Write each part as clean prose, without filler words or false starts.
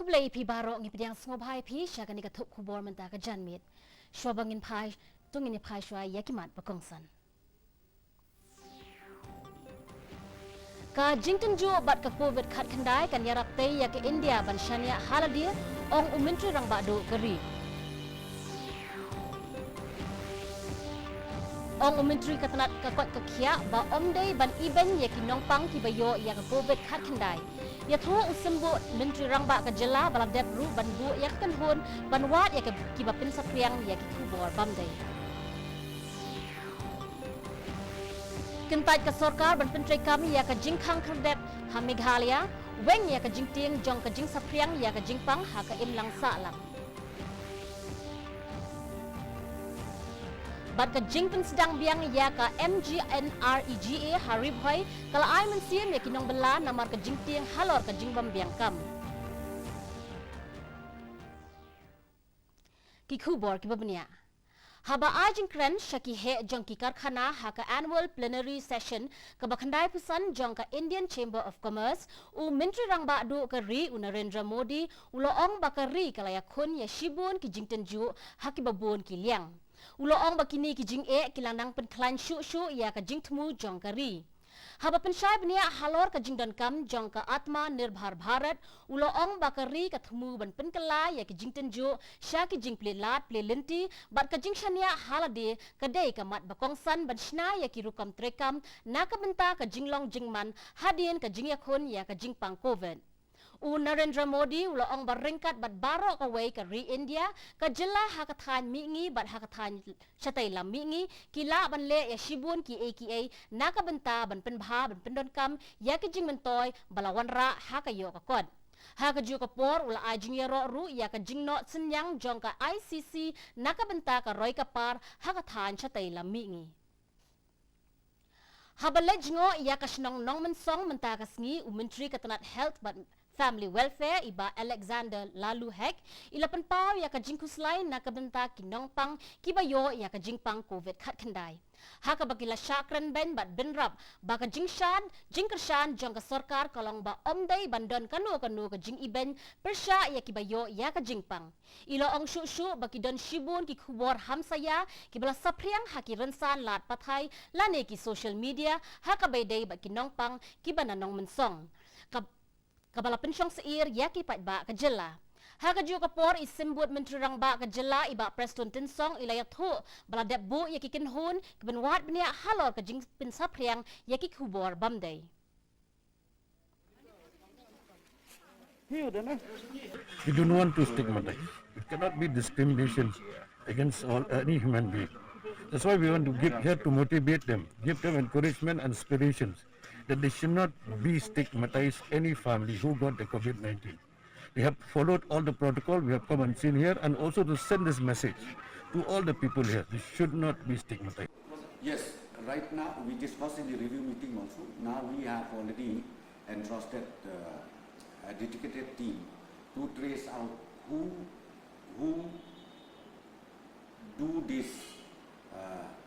Kublai pi baro ngi pidiang sngobai pi syakan ni katuk kubor menta ka janmit. Shwa bangin pai tungin ni pai shwa yakimat bakongsan. Ka jingten ju bat ka COVID khat khandai kan yarap tei ya ke India ban shania haladia ong umintri rang badu geri. Ong umintri katanat ka kot ka khia ba omdei ban iben ya ki nongpang ki bayo ya ka COVID khat khandai. Ya thu usembu menteri rangba ka jela bala debru ban bu ya kan hun ban wat ya ki bapin sapriang ya ki kubor bamdai. Kentai ka sarkar ban pentrai kami ya ka jingkhang kerdep ha Meghalaya weng ya ka jingting jong ka jing sapriang ya ka jingpang ha ka imlang salang. Bat ka jingpen sedang biang ya ka MGNREGA haribhoi kala ai mensiam ya kinong bela namar ka jingtiang halor ka jingbam biang kam. Ki khubor ki babnia. Haba ajing kren shaki he jong ki karkhana ha ka annual plenary session ka bakhandai pusan jong ka Indian Chamber of Commerce u menteri rangba du ka ri u Narendra Modi u loong bakari kala ya khun ya shibun ki jingten ju ha ki babun ki liang. Uloong bakini ki jing e kilandang penklan shu ya ka jing temu jong kari. Haba pensyai benia halor ka jing dan kam jong ka Atma Nirbhar Bharat uloong bakari ka temu ban penkala ya ki jing tenju sya ki jing plelat plelinti bat ka jing shania halade kadai ka mat bakongsan ban shna ya ki rukam trekam naka benta ka jinglong jingman hadien ka jing yakun ya ka jing pang COVID. U Narendra Modi uloong baringkat bat baro ka way ka ri India ka jela hakathan mingi bat hakathan chatay lam mingi kila ban le ya shibun ki AKA nakabenta ban penbha ban pendonkam ya ki jing mentoy balawan ra hakayo ka kod. Haka ju ka por ula ajing ya ru ya ka jing no senyang jong ka ICC nakabenta ka roy ka par hakathan chatay lam mingi. Habalej ngo ya ka shnong nong mensong menta ka sngi u menteri katanat health bat Family Welfare iba Alexander Lalu Hek ilapan pau ya ka jingkuslay na kabenta kinongpang kibayo ya ka jingpang COVID khat khandai. Haka bakila syakran ben bat benrap baka jingshan jingkershan jong ka sarkar kalong ba omdai bandon kanu ka jing iben persya ya kibayo ya ka jingpang. Iloong shu baki don shibun ki khubor hamsaya kibala sapriang haki rensan lat pathai lane ki social media haka baydai ba kinongpang kibananong mensong. Kabala pensyong seir yaki pat ba ka jela. Haka ju kapor isimbut menteri rangba ka jela iba Preston Tinsong ilayat hu bala debbu yaki kinhun kebenwat benia halor ka jing pinsapriang yaki kubor bamday. We don't want to stigmatize. It cannot be discrimination against any human being. That's why we want to give here to motivate them, give them encouragement and inspirations that they should not be stigmatized any family who got the COVID-19. We have followed all the protocol, we have come and seen here, and also to send this message to all the people here. They should not be stigmatized. Yes, right now we discussed in the review meeting also. Now we have already entrusted a dedicated team to trace out who do this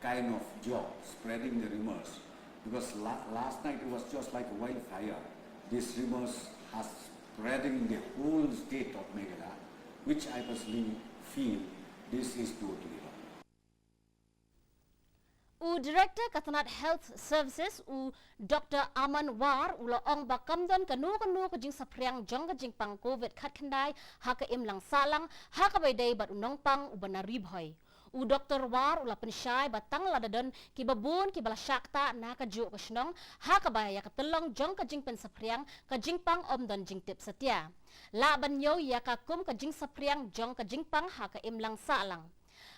kind of job, spreading the rumors. Because last night it was just like a wildfire. These rumors are spreading in the whole state of Meghalaya, which I personally feel this is totally wrong. U Director Katanat Health Services u Dr. Aman War uloong bakamdon kanu ka jing sapriang jong ka jing pang COVID khat khandai haka imlang salang haka bayday bat unong pang ubana ribhoy. U Dr. War ula pensyai batang ladadon ki babun ki bala syakta na ka ju ka shnong haka baya ka telong jong ka jing pen sapriang ka jing pang omdon jing tip setia. La banyo ya ka kum ka jing sapriang jong ka jing pang haka imlang salang.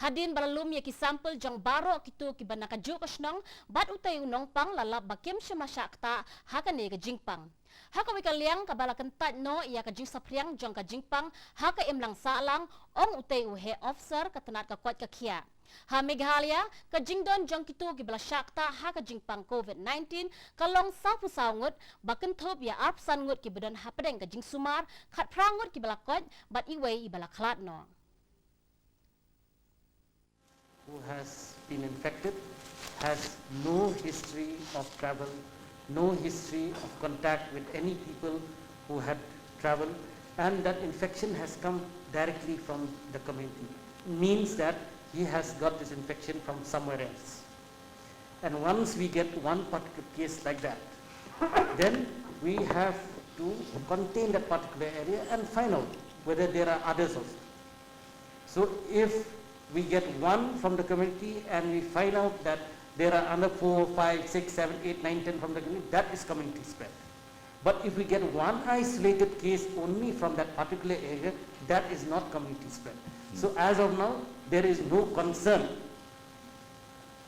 Hadin balalum ya ki sampel jong baro kitu ki bana ka ju ka shnong bat utay unong pang lalap bakim siya masyakta haka ne ka jing pang. Haka wikaliang kabala kentat no ia ka jing sapriang jong ka jingpang haka imlang salang ong utay uhe officer katanat ka kwat ka kia. Ha Meghalaya ka jingdon jong kitu gibala syakta haka jingpang COVID-19 kalong sapu saungut baken thop ya arpsan ngut ki bedon hapedeng ka jing sumar khat prangut ki bala kwat bat iway ibala klat no. Who has been infected has no history of travel, no history of contact with any people who had traveled, and that infection has come directly from the community. Means that he has got this infection from somewhere else. And once we get one particular case like that, then we have to contain that particular area and find out whether there are others also. So if we get one from the community and we find out that there are another 4, 5, 6, 7, 8, 9, 10 from the community, that is community spread. But if we get one isolated case only from that particular area, that is not community spread. So as of now, there is no concern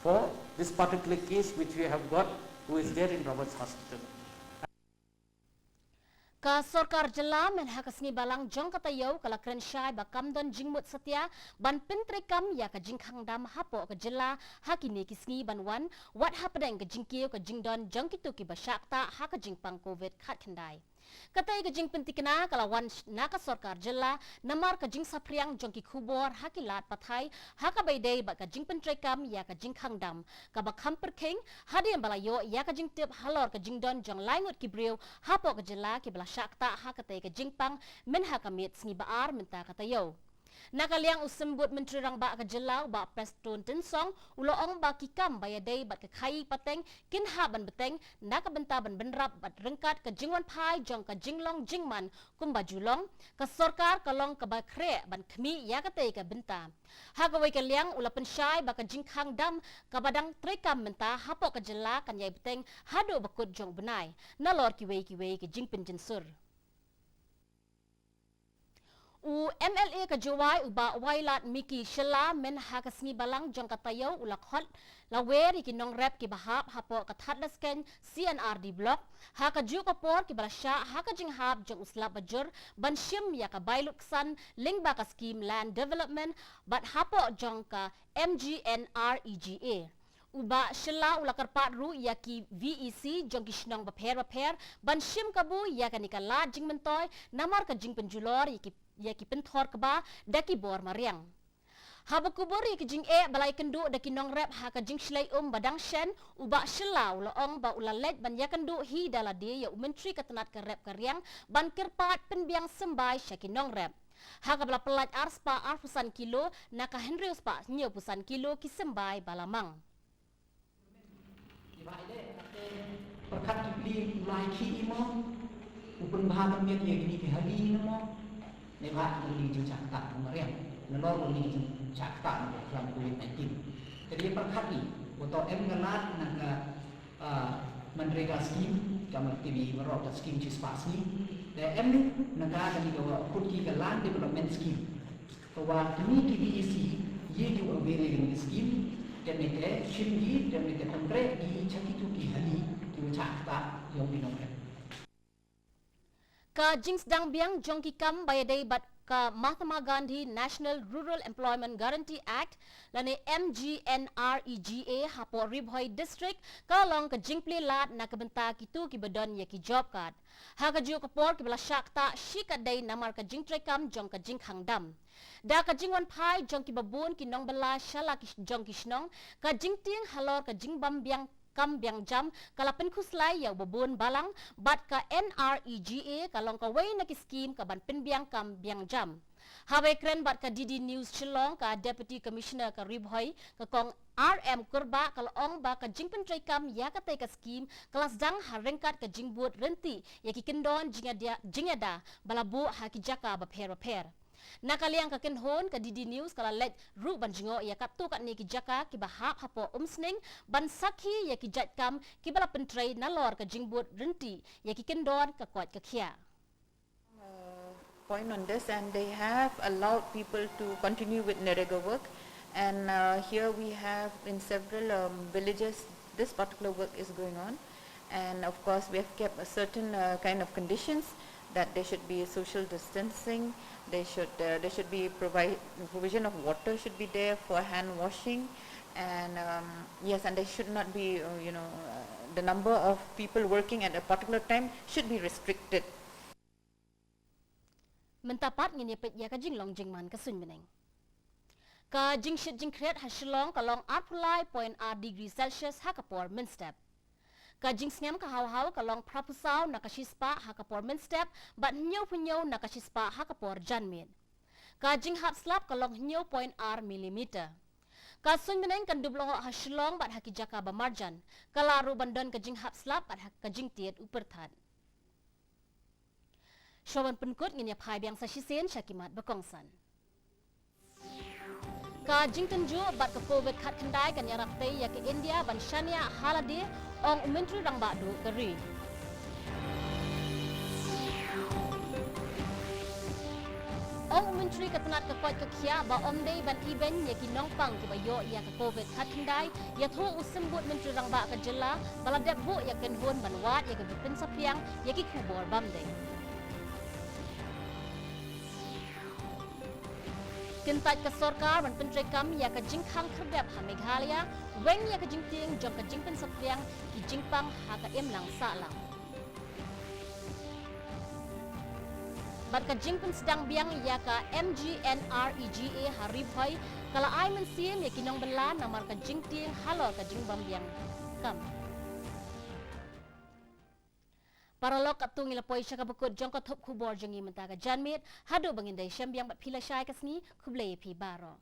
for this particular case which we have got, who is there in Roberts Hospital. Ka Sarkar Jela Menha Kasngi Balang Jong Katayo Kala Krensyai Bakam Don Jingmut Satya Ban Pintrekam Ya Ka Jingkhang Dam Hapo Ka Jela Hakini Kisngi Ban Wan What Happened Ka Jingkio Ka Jingdon Jongkitu Ki Basyakta Haka Jingpang Covid Khat Kendai Katai ka jing pentikna kalawan naka Sarkar Jela namar ka jing sapriang jongki kubor hakilat pathai haka baydey ba ka jing pentrekam ya ka jing khangdam ka ba khamper king hadi balayo ya ka jing tip halor ka jing don jong laingut kibriu hapo ka Jela ki bala syakta haka tay ka jing pang men haka mit sngi baar menta katayo Nakaliang usembut Menteri Rangba ka Jela ba Preston Tensong uloong ba kikam bayaday bat ka khai pateng kinha ban beteng nakabenta ban benrap bat rengkat ka jingwan phai jong ka jinglong jingman kumba julong ka Sarkar kalong ka ba kre ban khmi ya ka tay ka benta hagawai ka liang ula pensyai ba ka jingkhang dam ka badang trekam menta hapo ka Jela kan yai beteng hado bakut jong benai nalor kiwei ka jingpen jinsur MLA ka Jawai uba wailat Miki Shela men hakasngi balang jong katayo ulakhot lawer ikinong rep ki bahap hapo kathatlas ken CNRD block haka ju kapor ki balasya haka jinghap jong uslap bajur banshim ya ka bailuksan lingba ka scheme land development bat hapo jong ka MGNREGA Uba Shela ula karpat ru ya ki VEC jong kishnong baper banshim kabu ya ka nikala jing mentoy namar ka jing penjulor ya ki penthor keba daki bor mariang haba kubur ya ki jing balai kendu daki nong rep ha ka jing shlai badang shen uba Shela ula ong ba ula let ban ya kendu hi dala de ya menteri katenat ka rep karyang ban kirpat penbiang sembai syaki nong rep Haka bala pelat arspa arpusan kilo naka Henry uspa nyo pusan kilo ki sembai balamang perkat kipli mulai ki imo upun bahan miat ya gini ke hari namo nebat uli cakta kemarin nenor uli cakta dalam COVID-19 jadi perkat ni untuk ngalat naga menrega skim kamar TV merok skim cispas ni dan ni naga kami bawa kurki ke land development scheme bahwa kini KBEC ye ju aware dengan skim dan mereka sendiri dan mereka kontrak di cakitu ki hali di cakta yang binongkan. Ka jings dang biang jongki kam bayaday bat ka Mahatma Gandhi National Rural Employment Guarantee Act lani MGNREGA hapo Ribhoy District kalong ka jingpli lat nakabenta kitu ki badon ya ki job card. Haga ju kapor ki bala syakta shikaday namar ka jingtrekam jong ka jingkhang dam. Da ka jingwan phai jong ki babun ki nong bala shala ki jong ki shnong ka jingting halor ka jingbam biang kam biang jam kala penkuslai ya babun balang bat ka NREGA kalong ka way na ki scheme ka ban penbiang kam biang jam Habai kren bat ka DD News Shillong ka Deputy Commissioner ka Ribhoy ka kong RM Kurba kalong ba ka jingpen trekam ya ka tay ka scheme kelas dang harengkat ka jingbut renti ya ki kendon jingada balabu hakijaka baper Nakaliang ka kenhon ka DD News kala let ru banjingo ya kaptu kat ni ki jaka ki bahap hapo umsning ban sakhi ya ki jatkam ki bala pentrei nalor ka jingbut renti ya ki kendon ka kwat ka khia point on this and they have allowed people to continue with Narega work and here we have in several villages this particular work is going on and of course we have kept a certain kind of conditions that there should be social distancing, there should be provision of water should be there for hand washing, and yes, and there should not be the number of people working at a particular time should be restricted. Mentapat ngini pet ya ka jinglong jingman ka sunmeneng. Ka jingshit jingkret hasilong kalong 8.8 degree Celsius hakapor minstep. Kajing sngam ka haw-haw ka long proposal na kasispa ha ka por step bat nyo na kasispa ha ka por janmin. Kajing hap slap ka long nyo point r millimeter. Kasun meneng kan dublo ha shlong bat ha ki jaka ba marjan. Kalaru bandan kajing hap slap bat ha kajing tiet uperthan. Shawan penkut nginya phai biang sa shisen syakimat bakongsan. Kajing tenju bat ke COVID khat kendai kan yarakte ya ke India ban Shania halade ong menteri rang badu keri. Ong menteri ketenat ke kuat ke kia ba omdei ban iben ya ki nongpang ki bayo ya ke COVID khat kendai ya thu usembut menteri rang ba ke jela baladep bu ya ken hon ban wat ya ke bipin sapiang ya ki kubor bamdei. Kintat ke sorkar ban penteri kam ya ke jingkhang kerdep ha Meghalaya weng ya ke jingting jong ke jingpen sapiang ki jingpang ha ke emlang salang. Bat ke jingpen sedang biang ya ke MGNREGA haribhoi kala ai mensim ya kinong bela namar ke jingting halo ke jingbam biang kam. Para lok kat tungi lapoi syaka bekut jong ka thop kubor jengi mentaga janmit hadu bangindai syambiang bat pila syai kasni kublei pi baro.